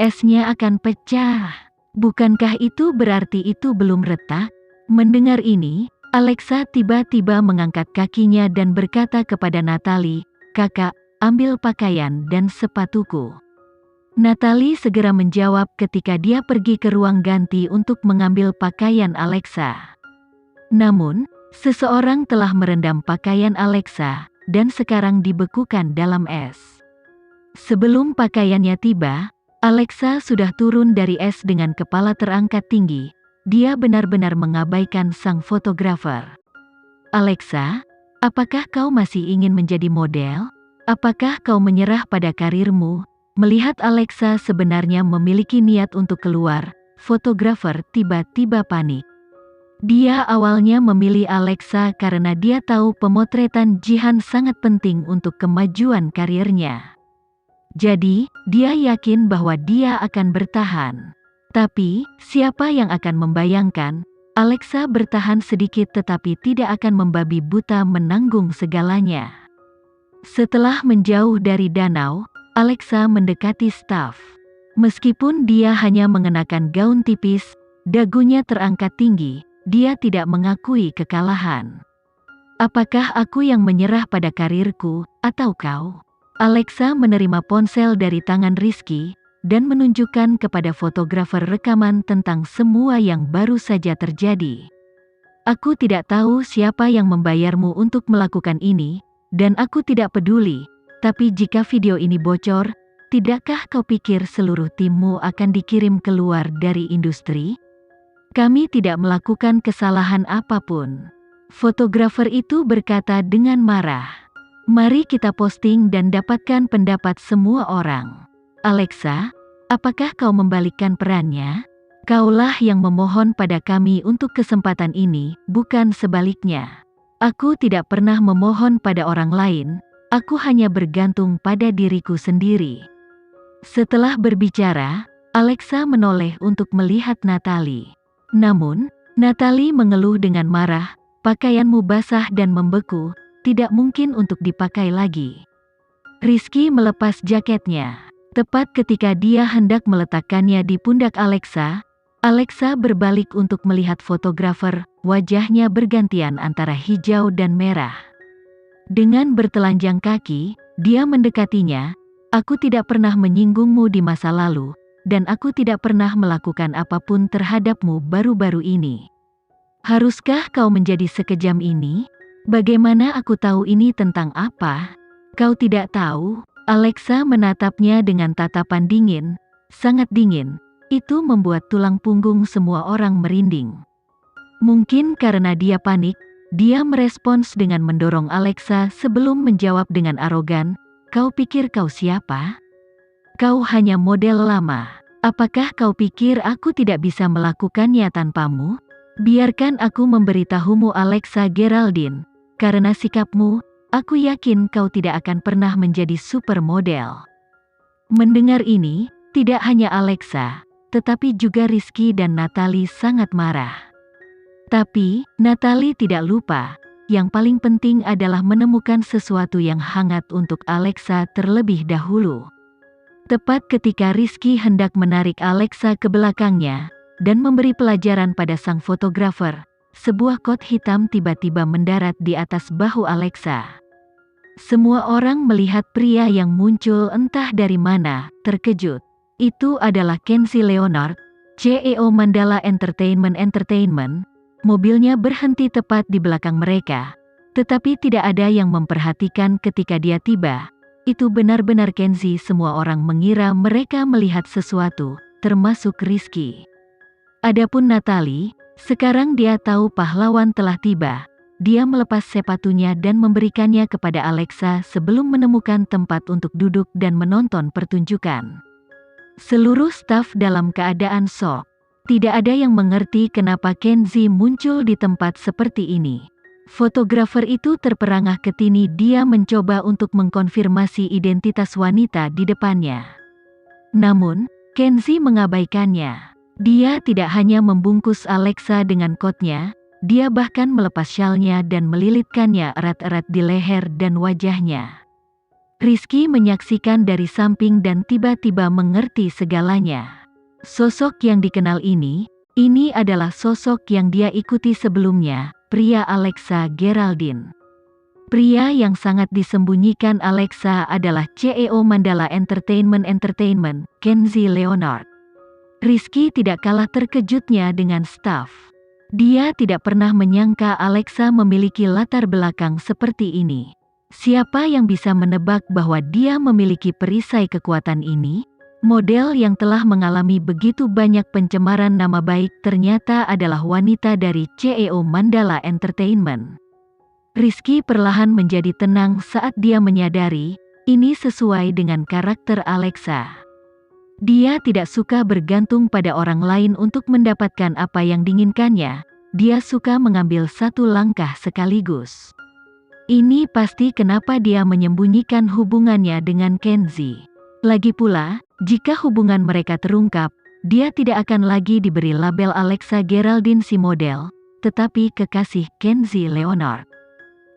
esnya akan pecah. Bukankah itu berarti itu belum retak? Mendengar ini, Alexa tiba-tiba mengangkat kakinya dan berkata kepada Natalie, "Kakak, ambil pakaian dan sepatuku." Natalie segera menjawab ketika dia pergi ke ruang ganti untuk mengambil pakaian Alexa. Namun, seseorang telah merendam pakaian Alexa, dan sekarang dibekukan dalam es. Sebelum pakaiannya tiba, Alexa sudah turun dari es dengan kepala terangkat tinggi. Dia benar-benar mengabaikan sang fotografer. "Alexa, apakah kau masih ingin menjadi model? Apakah kau menyerah pada karirmu?" Melihat Alexa sebenarnya memiliki niat untuk keluar, fotografer tiba-tiba panik. Dia awalnya memilih Alexa karena dia tahu pemotretan Jihan sangat penting untuk kemajuan karirnya. Jadi, dia yakin bahwa dia akan bertahan. Tapi, siapa yang akan membayangkan, Alexa bertahan sedikit tetapi tidak akan membabi buta menanggung segalanya. Setelah menjauh dari danau, Alexa mendekati staf. Meskipun dia hanya mengenakan gaun tipis, dagunya terangkat tinggi, dia tidak mengakui kekalahan. "Apakah aku yang menyerah pada karirku, atau kau?" Alexa menerima ponsel dari tangan Rizky, dan menunjukkan kepada fotografer rekaman tentang semua yang baru saja terjadi. "Aku tidak tahu siapa yang membayarmu untuk melakukan ini, dan aku tidak peduli, tapi jika video ini bocor, tidakkah kau pikir seluruh timmu akan dikirim keluar dari industri? Kami tidak melakukan kesalahan apapun." Fotografer itu berkata dengan marah. "Mari kita posting dan dapatkan pendapat semua orang." "Alexa, apakah kau membalikkan perannya? Kaulah yang memohon pada kami untuk kesempatan ini, bukan sebaliknya. Aku tidak pernah memohon pada orang lain, aku hanya bergantung pada diriku sendiri." Setelah berbicara, Alexa menoleh untuk melihat Natalie. Namun, Natalie mengeluh dengan marah, "Pakaianmu basah dan membeku, tidak mungkin untuk dipakai lagi." Rizky melepas jaketnya. Tepat ketika dia hendak meletakkannya di pundak Alexa, Alexa berbalik untuk melihat fotografer, wajahnya bergantian antara hijau dan merah. Dengan bertelanjang kaki, dia mendekatinya, "Aku tidak pernah menyinggungmu di masa lalu, dan aku tidak pernah melakukan apapun terhadapmu baru-baru ini. Haruskah kau menjadi sekejam ini? Bagaimana aku tahu ini tentang apa? Kau tidak tahu?" Alexa menatapnya dengan tatapan dingin, sangat dingin. Itu membuat tulang punggung semua orang merinding. Mungkin karena dia panik, dia merespons dengan mendorong Alexa sebelum menjawab dengan arogan, "Kau pikir kau siapa? Kau hanya model lama. Apakah kau pikir aku tidak bisa melakukannya tanpamu? Biarkan aku memberitahumu Alexa Geraldine, karena sikapmu, aku yakin kau tidak akan pernah menjadi supermodel." Mendengar ini, tidak hanya Alexa, tetapi juga Rizky dan Natalie sangat marah. Tapi, Natalie tidak lupa, yang paling penting adalah menemukan sesuatu yang hangat untuk Alexa terlebih dahulu. Tepat ketika Rizky hendak menarik Alexa ke belakangnya, dan memberi pelajaran pada sang fotografer, sebuah kot hitam tiba-tiba mendarat di atas bahu Alexa. Semua orang melihat pria yang muncul entah dari mana, terkejut. Itu adalah Kenzie Leonard, CEO Mandala Entertainment. Mobilnya berhenti tepat di belakang mereka, tetapi tidak ada yang memperhatikan ketika dia tiba. Itu benar-benar Kenzie. Semua orang mengira mereka melihat sesuatu, termasuk Rizky. Adapun Natalie, sekarang dia tahu pahlawan telah tiba. Dia melepas sepatunya dan memberikannya kepada Alexa sebelum menemukan tempat untuk duduk dan menonton pertunjukan. Seluruh staf dalam keadaan shock. Tidak ada yang mengerti kenapa Kenzie muncul di tempat seperti ini. Fotografer itu terperangah ketini. Dia mencoba untuk mengkonfirmasi identitas wanita di depannya. Namun, Kenzie mengabaikannya. Dia tidak hanya membungkus Alexa dengan kotnya, dia bahkan melepas syalnya dan melilitkannya erat-erat di leher dan wajahnya. Rizky menyaksikan dari samping dan tiba-tiba mengerti segalanya. Sosok yang dikenal ini adalah sosok yang dia ikuti sebelumnya, pria Alexa Geraldine. Pria yang sangat disembunyikan Alexa adalah CEO Mandala Entertainment, Kenzie Leonard. Rizky tidak kalah terkejutnya dengan staf. Dia tidak pernah menyangka Alexa memiliki latar belakang seperti ini. Siapa yang bisa menebak bahwa dia memiliki perisai kekuatan ini? Model yang telah mengalami begitu banyak pencemaran nama baik ternyata adalah wanita dari CEO Mandala Entertainment. Rizky perlahan menjadi tenang saat dia menyadari ini sesuai dengan karakter Alexa. Dia tidak suka bergantung pada orang lain untuk mendapatkan apa yang diinginkannya. Dia suka mengambil satu langkah sekaligus. Ini pasti kenapa dia menyembunyikan hubungannya dengan Kenzie. Lagi pula, jika hubungan mereka terungkap, dia tidak akan lagi diberi label Alexa Geraldine si model, tetapi kekasih Kenzie Leonard.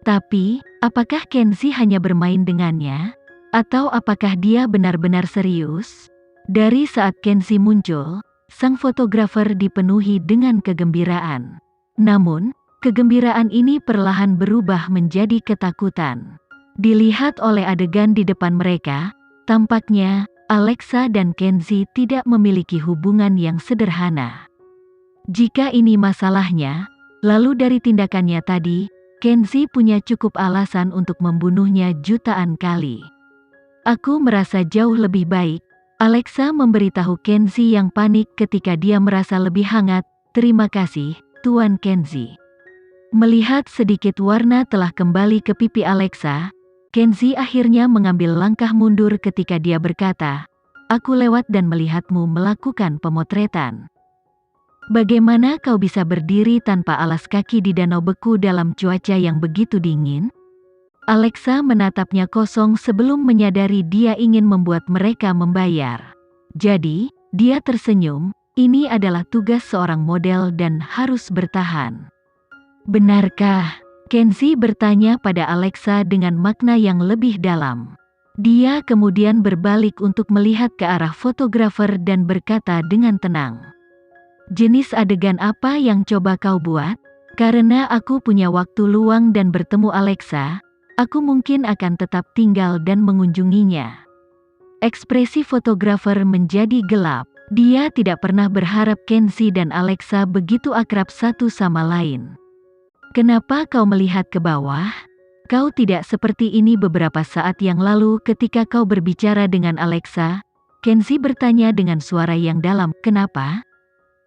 Tapi, apakah Kenzie hanya bermain dengannya? Atau apakah dia benar-benar serius? Dari saat Kenzie muncul, sang fotografer dipenuhi dengan kegembiraan. Namun, kegembiraan ini perlahan berubah menjadi ketakutan. Dilihat oleh adegan di depan mereka, tampaknya Alexa dan Kenzie tidak memiliki hubungan yang sederhana. Jika ini masalahnya, lalu dari tindakannya tadi, Kenzie punya cukup alasan untuk membunuhnya jutaan kali. Aku merasa jauh lebih baik, Alexa memberitahu Kenzie yang panik ketika dia merasa lebih hangat. Terima kasih, Tuan Kenzie. Melihat sedikit warna telah kembali ke pipi Alexa, Kenzie akhirnya mengambil langkah mundur ketika dia berkata, "Aku lewat dan melihatmu melakukan pemotretan. Bagaimana kau bisa berdiri tanpa alas kaki di danau beku dalam cuaca yang begitu dingin?" Alexa menatapnya kosong sebelum menyadari dia ingin membuat mereka membayar. Jadi, dia tersenyum, ini adalah tugas seorang model dan harus bertahan. Benarkah? Kenzie bertanya pada Alexa dengan makna yang lebih dalam. Dia kemudian berbalik untuk melihat ke arah fotografer dan berkata dengan tenang, "Jenis adegan apa yang coba kau buat? Karena aku punya waktu luang dan bertemu Alexa, aku mungkin akan tetap tinggal dan mengunjunginya." Ekspresi fotografer menjadi gelap. Dia tidak pernah berharap Kenzie dan Alexa begitu akrab satu sama lain. "Kenapa kau melihat ke bawah? Kau tidak seperti ini beberapa saat yang lalu ketika kau berbicara dengan Alexa." Kenzie bertanya dengan suara yang dalam, "Kenapa?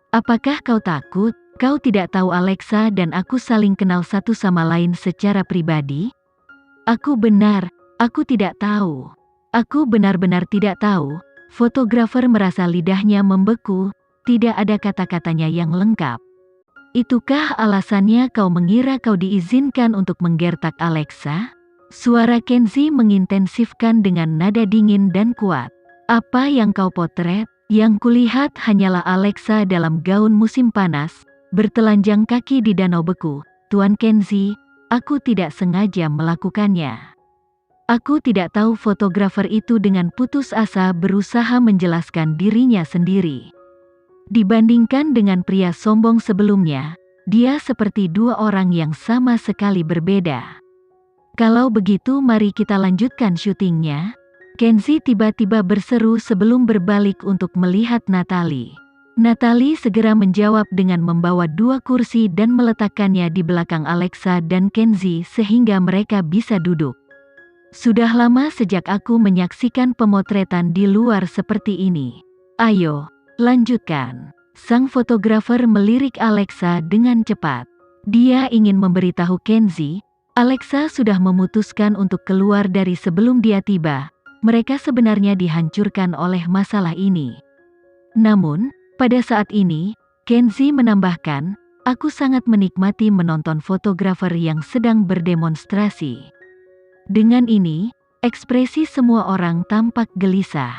Apakah kau takut? Kau tidak tahu Alexa dan aku saling kenal satu sama lain secara pribadi?" Aku tidak tahu. Aku benar-benar tidak tahu." Fotografer merasa lidahnya membeku, tidak ada kata-katanya yang lengkap. "Itukah alasannya kau mengira kau diizinkan untuk menggertak Alexa?" Suara Kenzie mengintensifkan dengan nada dingin dan kuat. "Apa yang kau potret? Yang kulihat hanyalah Alexa dalam gaun musim panas, bertelanjang kaki di danau beku. Tuan Kenzie, aku tidak sengaja melakukannya." Aku tidak tahu." Fotografer itu dengan putus asa berusaha menjelaskan dirinya sendiri. Dibandingkan dengan pria sombong sebelumnya, dia seperti dua orang yang sama sekali berbeda. "Kalau begitu mari kita lanjutkan syutingnya." Kenzie tiba-tiba berseru sebelum berbalik untuk melihat Natalie. Natalie segera menjawab dengan membawa dua kursi dan meletakkannya di belakang Alexa dan Kenzie sehingga mereka bisa duduk. "Sudah lama sejak aku menyaksikan pemotretan di luar seperti ini. Ayo, lanjutkan." Sang fotografer melirik Alexa dengan cepat. Dia ingin memberitahu Kenzie, Alexa sudah memutuskan untuk keluar dari sebelum dia tiba. Mereka sebenarnya dihancurkan oleh masalah ini. Namun, pada saat ini, Kenzie menambahkan, "Aku sangat menikmati menonton fotografer yang sedang berdemonstrasi." Dengan ini, ekspresi semua orang tampak gelisah.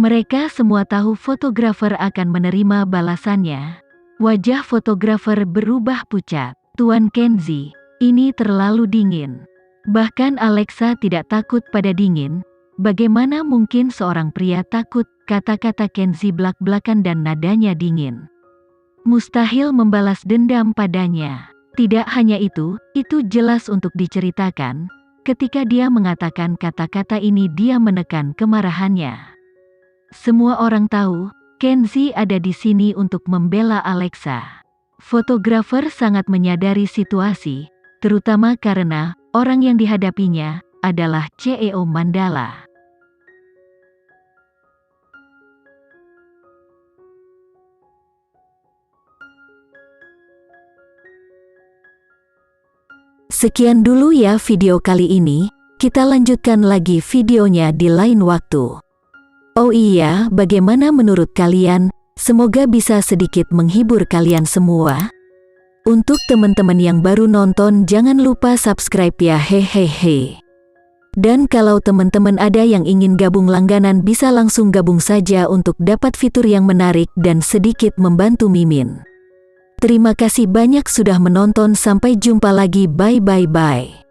Mereka semua tahu fotografer akan menerima balasannya. Wajah fotografer berubah pucat. "Tuan Kenzie, ini terlalu dingin. Bahkan Alexa tidak takut pada dingin. Bagaimana mungkin seorang pria takut? Kata-kata Kenzi belak-belakan dan nadanya dingin. Mustahil membalas dendam padanya. Tidak hanya itu jelas untuk diceritakan. Ketika dia mengatakan kata-kata ini dia menekan kemarahannya. Semua orang tahu, Kenzi ada di sini untuk membela Alexa. Fotografer sangat menyadari situasi, terutama karena orang yang dihadapinya adalah CEO Mandala. Sekian dulu ya video kali ini, kita lanjutkan lagi videonya di lain waktu. Oh iya, bagaimana menurut kalian? Semoga bisa sedikit menghibur kalian semua. Untuk teman-teman yang baru nonton jangan lupa subscribe ya hehehe. Dan kalau teman-teman ada yang ingin gabung langganan bisa langsung gabung saja untuk dapat fitur yang menarik dan sedikit membantu Mimin. Terima kasih banyak sudah menonton, sampai jumpa lagi, bye.